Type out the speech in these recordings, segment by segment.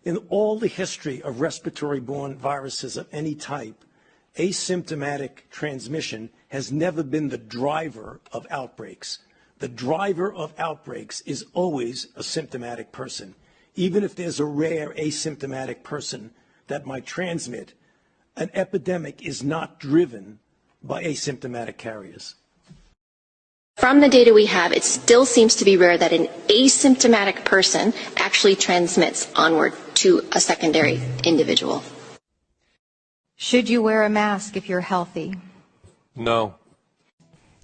In all the history of respiratory-borne viruses of any type, asymptomatic transmission has never been the driver of outbreaks. The driver of outbreaks is always a symptomatic person. Even if there's a rare asymptomatic person that might transmit, an epidemic is not driven by asymptomatic carriers. From the data we have, it still seems to be rare that an asymptomatic person actually transmits onward to a secondary individual. Should you wear a mask if you're healthy? No.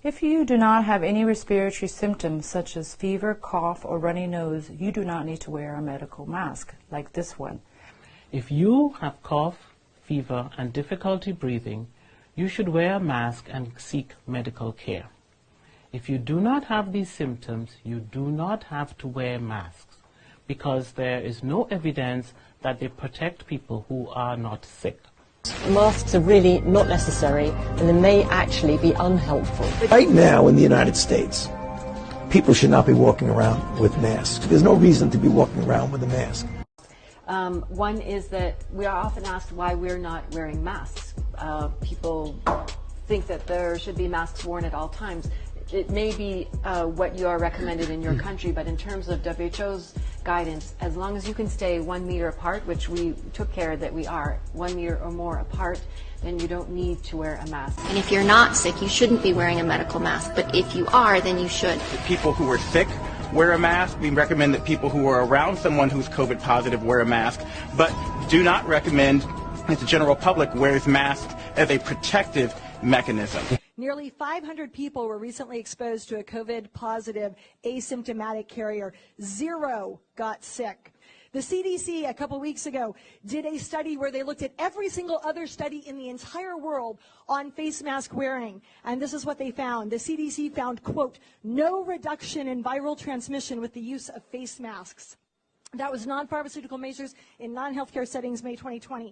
If you do not have any respiratory symptoms such as fever, cough, or runny nose, you do not need to wear a medical mask like this one. If you have cough, fever, and difficulty breathing, you should wear a mask and seek medical care. If you do not have these symptoms, you do not have to wear masks because there is no evidence that they protect people who are not sick. Masks are really not necessary and they may actually be unhelpful. Right now in the United States, people should not be walking around with masks. There's no reason to be walking around with a mask. One is that we are often asked why we're not wearing masks. People think that there should be masks worn at all times. It may be what you are recommended in your country, but in terms of WHO's guidance, as long as you can stay 1 meter apart, which we took care that we are 1 meter or more apart, then you don't need to wear a mask. And if you're not sick, you shouldn't be wearing a medical mask, but if you are, then you should. People who are sick wear a mask. We recommend that people who are around someone who's COVID positive wear a mask, but do not recommend that the general public wears masks as a protective mechanism. Nearly 500 people were recently exposed to a COVID-positive asymptomatic carrier. 0 got sick. The CDC a couple weeks ago did a study where they looked at every single other study in the entire world on face mask wearing. And this is what they found. The CDC found, quote, no reduction in viral transmission with the use of face masks. That was non-pharmaceutical measures in non-healthcare settings, May 2020.